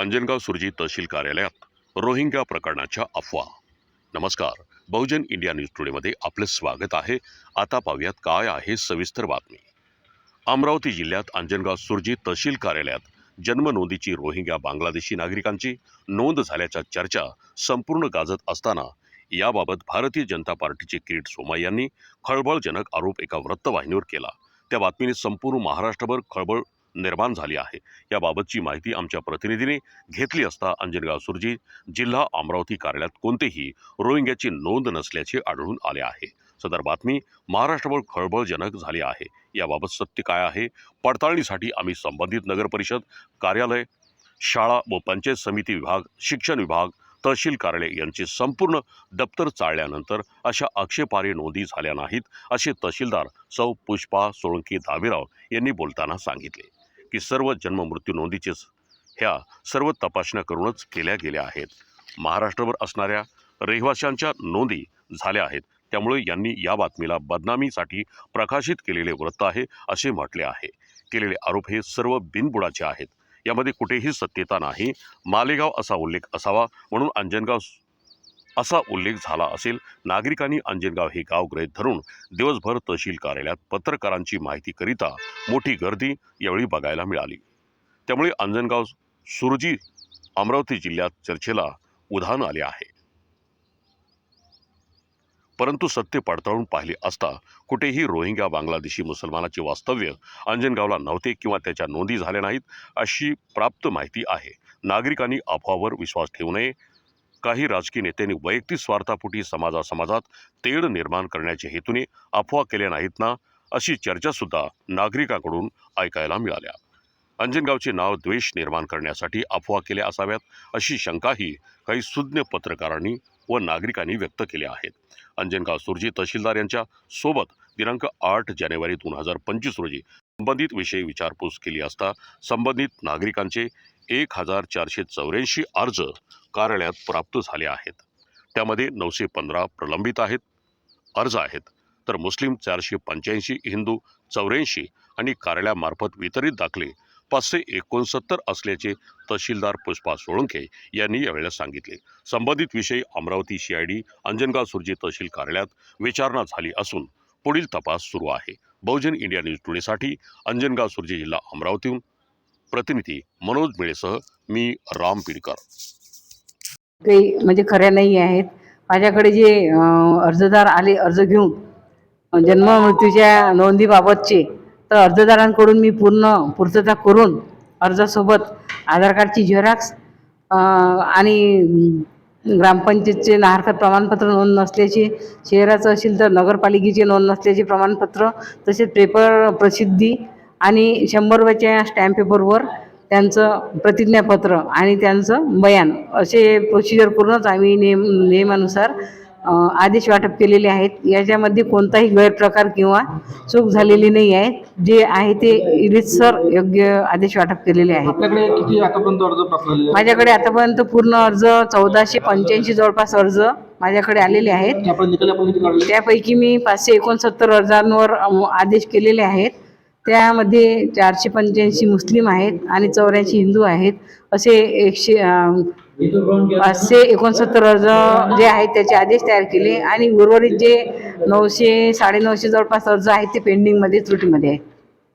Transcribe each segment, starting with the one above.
अंजनगाव सुरजी तहसील कार्यालयात रोहिंग्या प्रकरणाच्या अफवा। नमस्कार, बहुजन इंडिया न्यूज टुडेमध्ये आपले स्वागत आहे। आता पाहूयात काय आहे सविस्तर बातमी। अमरावती जिल्ह्यात अंजनगाव सुरजी तहसील कार्यालयात जन्म नोंदीची रोहिंग्या बांगलादेशी नागरिकांची नोंद झाल्याच्या चर्चा संपूर्ण गाजत असताना याबाबत भारतीय जनता पार्टीचे किरीट सोमाई यांनी खळबळजनक आरोप एका वृत्तवाहिनीवर केला। त्या बातमीने संपूर्ण महाराष्ट्रभर खळबळ निर्माण झाली आहे। याबाबतची माहिती आमच्या प्रतिनिधीने घेतली असता अंजनगाव सुरजी जिल्हा अमरावती कार्यालयात कोणतेही रोहिंग्याची नोंद नसल्याचे आढळून आले आहे। सदर बातमी महाराष्ट्रभर खळबळजनक झाली आहे। याबाबत सत्य काय आहे, पडताळणीसाठी आम्ही संबंधित नगर परिषद कार्यालय, शाळा व पंचायत समिती विभाग, शिक्षण विभाग, तहसील कार्यालय यांचे संपूर्ण दप्तर चाळल्यानंतर अशा आक्षेपार्ह नोंदी झाल्या नाहीत, असे तहसीलदार सौ पुष्पा सोळंकी धाबेराव यांनी बोलताना सांगितले की सर्व जन्म मृत्यू नोंदीचे ह्या सर्व तपासण्या करूनच केल्या गेल्या आहेत। महाराष्ट्रभर असणाऱ्या रहिवाशांच्या नोंदी झाल्या आहेत, त्यामुळे यांनी या बातमीला बदनामीसाठी प्रकाशित केलेले वृत्त आहे असे म्हटले आहे। केलेले आरोप हे सर्व बिनबुडाचे आहेत, यामध्ये कुठेही सत्यता नाही। मालेगाव असा उल्लेख असावा म्हणून अंजनगाव असा उल्लेख झाला असेल। नागरिकांनी अंजनगाव हे गाव गृहीत धरून दिवसभर तहसील कार्यालयात पत्रकारांची माहितीकरिता मोठी गर्दी यावेळी बघायला मिळाली। त्यामुळे अंजनगाव सुरजी अमरावती जिल्ह्यात चर्चेला उधाण आले आहे। परंतु सत्य पडताळून पाहिले असता कुठेही रोहिंग्या बांगलादेशी मुसलमानाचे वास्तव्य अंजनगावला नव्हते किंवा त्याच्या नोंदी झाल्या नाहीत अशी प्राप्त माहिती आहे। नागरिकांनी अफवावर विश्वास ठेवू नये। काही राजकीय नेत्यांनी वैयक्तिक स्वार्थापोटी समाजात तेढ निर्माण करण्याच्या हेतूने अफवा केल्या नाहीत ना, अशी चर्चा सुद्धा नागरिकांकडून ऐकायला मिळाल्या। अंजनगावचे नाव द्वेष निर्माण करण्यासाठी अफवा केल्या असाव्यात अशी शंकाही काही सुज्ञ पत्रकारांनी व नागरिकांनी व्यक्त केल्या आहेत। अंजनगाव सुरजी तहसीलदार यांच्या सोबत दिनांक 8 जानेवारी 2025 रोजी संबंधित विषयी विचारपूस केली असता संबंधित नागरिकांचे 1484 अर्ज कार्यालयात प्राप्त झाले आहेत। त्यामध्ये 915 प्रलंबित अर्ज आहेत, तर मुस्लिम 485, हिंदू 84 आणि कार्यालयामार्फत वितरित दाखले 569 असल्याचे तहसीलदार पुष्पा सोळंके यांनी यावेळेला सांगितले। संबंधित विषयी अमरावती CID अंजनगाव सुरजी तहसील कार्यालयात विचारणा झाली असून पुढील तपास सुरू आहे। बहुजन इंडिया न्यूज टुडेसाठी अंजनगाव सुरजी जिल्हा अमरावतीहून प्रतिनिधी मनोज मिळेसह मी राम पिडकर। काही म्हणजे खऱ्या नाही आहेत। माझ्याकडे जे अर्जदार आले अर्ज घेऊन जन्म मृत्यूच्या नोंदीबाबतचे, तर अर्जदारांकडून मी पूर्तता करून अर्जासोबत आधार कार्डची झेरॉक्स आणि ग्रामपंचायतचे नाहरकत प्रमाणपत्र नोंद नसल्याचे, शहराचं असेल तर नगरपालिकेचे नोंद नसल्याचे प्रमाणपत्र, तसेच पेपर प्रसिद्धी आणि 100 रुपयाच्या स्टॅम्प पेपरवर त्यांचं प्रतिज्ञापत्र आणि त्यांचं बयान असे प्रोसिजर करूनच आम्ही नियमानुसार आदेश वाटप केलेले आहेत। याच्यामध्ये कोणताही गैरप्रकार किंवा चूक झालेली नाही आहे। जे आहे ते रीतसर योग्य आदेश वाटप केलेले आहेत। आपल्याकडे किती आतापर्यंत अर्ज प्राप्त झाले? माझ्याकडे आतापर्यंत पूर्ण अर्ज 1485 जवळपास अर्ज माझ्याकडे आलेले आहेत। त्यापैकी मी 569 अर्जांवर आदेश केलेले आहेत। त्यामध्ये 485 मुस्लिम आहेत आणि 84 हिंदू आहेत। असे 569 अर्ज जे आहेत त्याचे आदेश तयार केले आणि उर्वरित जे 900 950 जवळपास अर्ज आहेत ते पेंडिंगमध्ये त्रुटीमध्ये आहेत।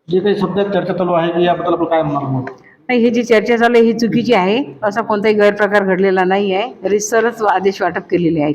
जे काही सध्या चर्चा चालू आहे की याबद्दल आपण काय म्हणणार? नाही, ही जी चर्चा चालू आहे ही चुकीची आहे। असा कोणताही गैरप्रकार घडलेला नाही आहे। रीतसरच आदेश वाटप केलेले आहेत।